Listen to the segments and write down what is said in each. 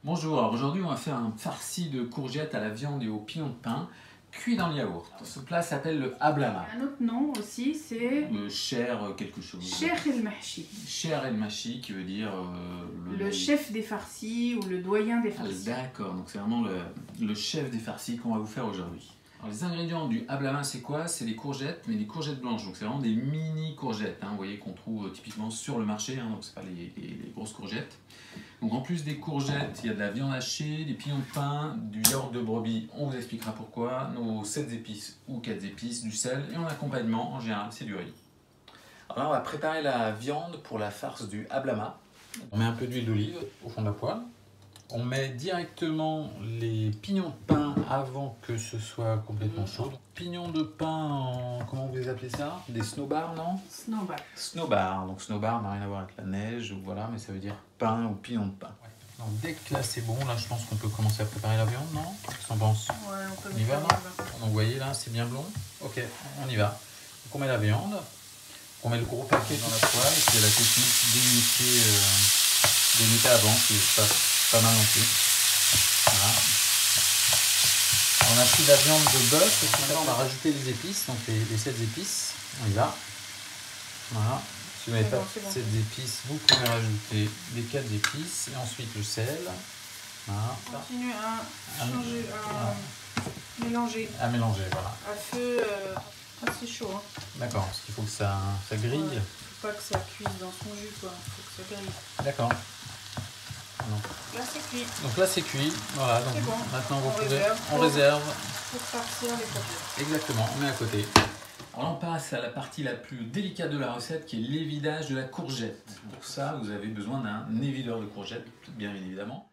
Bonjour, alors aujourd'hui on va faire un farci de courgettes à la viande et au pignon de pain cuit dans le yaourt. Ce plat s'appelle le hablama. Un autre nom aussi, c'est Le cher quelque chose. Cheikh El Mahchi. Cher El Machi qui veut dire le chef des farcis ou le doyen des farcis. D'accord, donc c'est vraiment le chef des farcis qu'on va vous faire aujourd'hui. Alors, les ingrédients du hablama, c'est quoi? C'est des courgettes, mais des courgettes blanches. Donc c'est vraiment des mini courgettes, hein, vous voyez, qu'on trouve typiquement sur le marché, hein, donc c'est pas les grosses courgettes. Donc en plus des courgettes, il y a de la viande hachée, des pignons de pain, du yaourt de brebis, on vous expliquera pourquoi, nos 7 épices ou 4 épices, du sel, et en accompagnement, en général, c'est du riz. Alors là, on va préparer la viande pour la farce du hablama. On met un peu d'huile d'olive au fond de la poêle. On met directement les pignons de pain avant que ce soit complètement chaud. Pignons de pain en... comment vous les appelez ça? Des snowbars, non? Snowball. Snowbar. Donc snowbar n'a rien à voir avec la neige, ou voilà, mais ça veut dire pain ou pignon de pain. Donc dès que là c'est bon, là je pense qu'on peut commencer à préparer la viande, non? Qu'est-ce qu'on pense? Ouais, on peut On y va, non? mettre Donc vous voyez là, c'est bien blond. Ok, on y va. Donc on met la viande, on met le gros paquet dans la poêle, et puis il y a la technique d'émietter avant, qui est pas mal non plus. Voilà. On a pris de la viande de bœuf, et maintenant on va rajouter les épices, donc les 7 épices. On y va. Voilà. Si vous n'avez pas 7 épices, vous pouvez rajouter les 4 épices, et ensuite le sel. Voilà. Continue à changer, à mélanger. À mélanger, voilà. À feu assez chaud. Hein. D'accord, parce qu'il faut que ça grille. Ouais, faut pas que ça cuise dans son jus, quoi. Faut que ça grille. D'accord. Là c'est cuit. Donc là c'est cuit, voilà, donc bon. maintenant on On réserve. Pour farcir les courgettes. Exactement, on met à côté. Alors là, on passe à la partie la plus délicate de la recette qui est l'évidage de la courgette. Pour ça, vous avez besoin d'un évideur de courgettes, bien évidemment.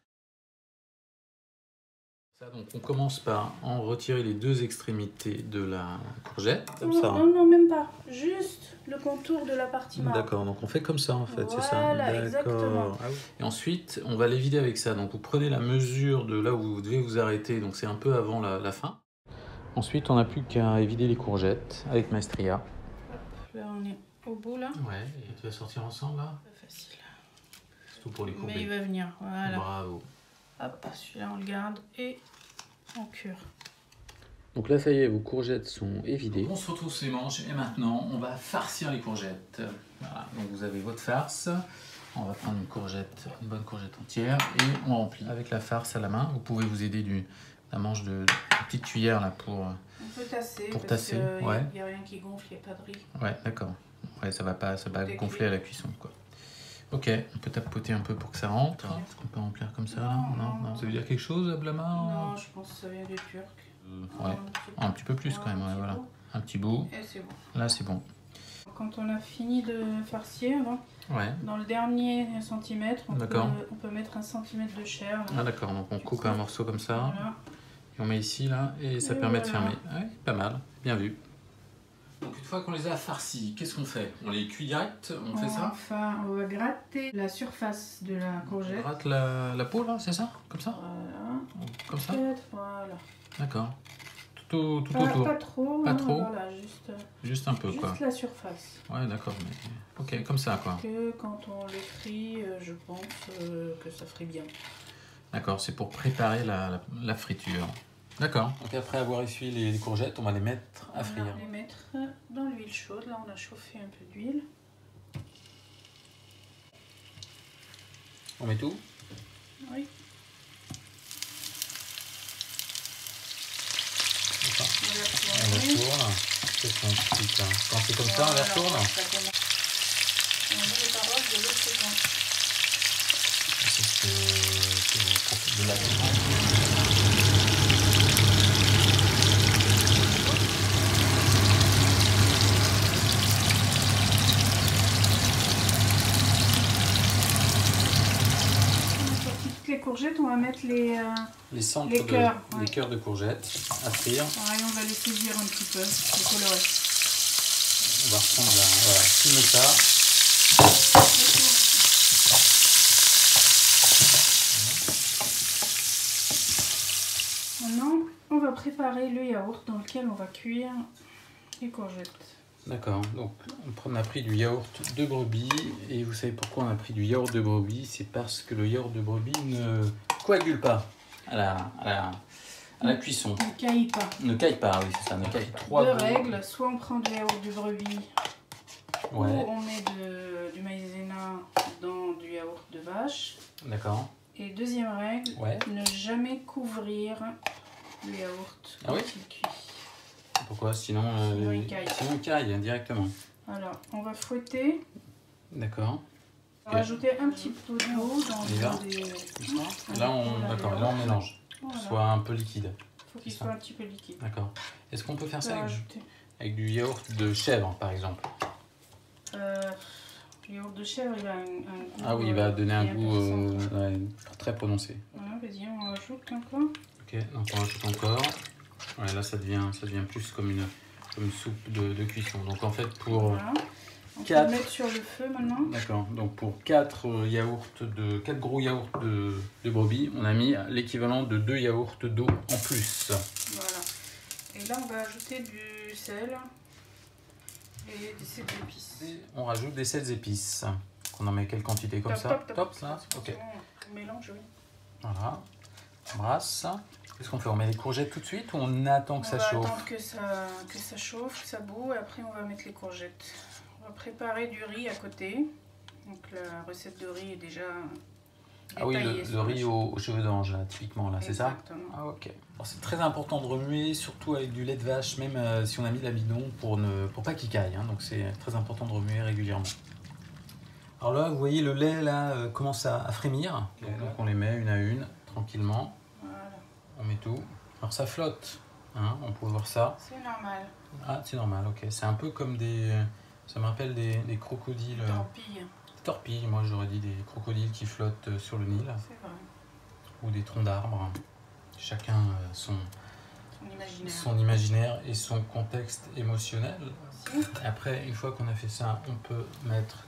Donc on commence par en retirer les deux extrémités de la courgette, comme ça. Non, même pas. Juste le contour de la partie marron. D'accord, donc on fait comme ça en fait, voilà, c'est ça? Voilà, exactement. Ah oui. Et ensuite, on va les vider avec ça. Donc vous prenez la mesure de là où vous devez vous arrêter, donc c'est un peu avant la fin. Ensuite, on n'a plus qu'à vider les courgettes avec Maestria. Là, on est au bout là. Ouais, et tu vas sortir ensemble là? Pas facile. Surtout pour les courber. Mais il va venir, voilà. Bravo. Hop, celui-là on le garde et on cure. Donc là, ça y est, vos courgettes sont évidées. On se retrousse les manches et maintenant, on va farcir les courgettes. Voilà, donc vous avez votre farce. On va prendre une bonne courgette entière et on remplit avec la farce à la main. Vous pouvez vous aider la manche de petite cuillère là pour tasser. Pour tasser, ouais. Il n'y a rien qui gonfle, il n'y a pas de riz. Ouais, d'accord. Ouais, ça va gonfler à la cuisson, quoi. Ok, on peut tapoter un peu pour que ça rentre. Est-ce qu'on peut remplir comme ça? Non. Ça veut dire quelque chose, hablama? Non, je pense que ça vient des Turcs. Ouais, un petit peu plus quand même, ouais, voilà. Un petit bout. Et c'est bon. Là, c'est bon. Quand on a fini de farcir, ouais. Dans le dernier centimètre, on peut mettre 1 centimètre de chair. Là. Ah d'accord, donc on coupe un morceau comme ça. Voilà. Et on met ici, là, et ça permet de fermer. Ouais, pas mal, bien vu. Donc une fois qu'on les a farcis, qu'est-ce qu'on fait? On les cuit direct? On fait ça? Enfin, on va gratter la surface de la courgette. On gratte la peau là, c'est ça? Comme ça? Voilà. Comme ça? Voilà. D'accord. Tout autour? Pas trop. Pas trop? Voilà, juste un peu, quoi. Juste la surface. Ouais, d'accord. Mais... ok, comme ça, quoi. Que quand on les frit, je pense que ça frit bien. D'accord, c'est pour préparer la friture. D'accord. Donc après avoir essuyé les courgettes, on va les mettre à frire. On va les mettre dans l'huile chaude. Là, on a chauffé un peu d'huile. On met tout? Oui. On retourne. Qu'est-ce qu'on explique là? Quand c'est comme ça, on les retourne? On met les carottes de l'autre côté. C'est de la Les courgettes, on va mettre les centres les cœurs de courgettes à frire. Pareil, on va les saisir un petit peu, les colorer. On va reprendre voilà, filmer ça. Maintenant, on va préparer le yaourt dans lequel on va cuire les courgettes. D'accord, donc on a pris du yaourt de brebis et vous savez pourquoi on a pris du yaourt de brebis? C'est parce que le yaourt de brebis ne coagule pas à la cuisson. Ne caille pas. Ne caille pas, oui, c'est ça. Ne caille Deux 3 règles, soit on prend du yaourt du brebis, Ouais, ou on met du maïzena dans du yaourt de vache. d'accord. Et deuxième règle, Ouais. ne jamais couvrir le yaourt Ah oui quand il cuit. Pourquoi? Sinon, Sinon, il caille. Sinon, il caille directement. Alors, on va fouetter. D'accord. On va rajouter un petit peu d'eau dans Et là des... Là, on mélange. Voilà. Soit un peu liquide. Faut qu'il c'est ça. soit un petit peu liquide. D'accord. Est-ce qu'on peut faire On ça va avec, rajouter. avec du yaourt de chèvre, par exemple? Le yaourt de chèvre, il a un goût... Ah oui, il va donner un bien goût persistant. très prononcé. Voilà, vas-y, on rajoute encore. Ok, donc on rajoute encore. Ouais, là, ça devient plus comme une soupe de cuisson. Donc en fait, pour... Voilà. On peut 4. le mettre sur le feu maintenant. D'accord, donc pour 4 gros yaourts de brebis, on a mis l'équivalent de 2 yaourts d'eau en plus. Voilà. Et là, on va ajouter du sel et des sels d'épices. Et on rajoute des sels épices. On en met quelle quantité comme ça? Top, ça? Ok. On mélange, oui. Voilà, on brasse. Qu'est-ce qu'on fait? On met les courgettes tout de suite ou on attend que ça On va chauffe? attendre que ça chauffe, que ça bout, et après on va mettre les courgettes. On va préparer du riz à côté. Donc la recette de riz est déjà Ah oui, détaillée le sur riz aux cheveux d'ange, là, typiquement, là, c'est ça? Exactement. Ah ok. C'est très important de remuer, surtout avec du lait de vache, même si on a mis de l'amidon, pour pas qu'il caille. Hein, donc c'est très important de remuer régulièrement. Alors là, vous voyez, le lait là commence à frémir. Okay, donc on les met une à une, tranquillement. Voilà. On met tout. Alors ça flotte, hein, on peut voir ça. C'est normal. Ah, c'est normal, ok. C'est un peu comme des... Ça me rappelle des crocodiles. Torpille. Des torpilles, moi j'aurais dit des crocodiles qui flottent sur le Nil. C'est vrai. Ou des troncs d'arbres. Chacun son Imaginaire. et son contexte émotionnel. Si. Après, une fois qu'on a fait ça, on peut mettre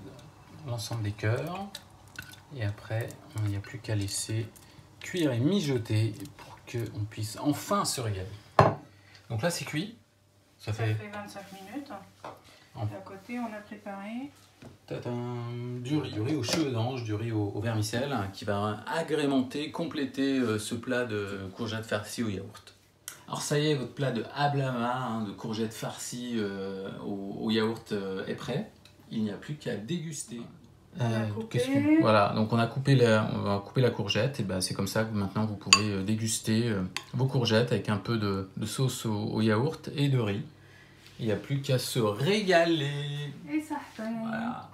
l'ensemble des cœurs. Et après, il n'y a plus qu'à laisser cuire et mijoter pour qu'on puisse enfin se régaler. Donc là, c'est cuit. Ça fait 25 minutes. Et à côté, on a préparé du riz aux cheveux d'ange, du riz au vermicelle, qui va agrémenter, compléter ce plat de courgettes farcies au yaourt. Alors ça y est, votre plat de hablama, hein, de courgettes farcies au yaourt est prêt. Il n'y a plus qu'à déguster. Voilà, donc on va couper la courgette, et ben c'est comme ça que maintenant vous pourrez déguster vos courgettes avec un peu de sauce au yaourt et de riz. Il n'y a plus qu'à se régaler. Et ça fait. Voilà.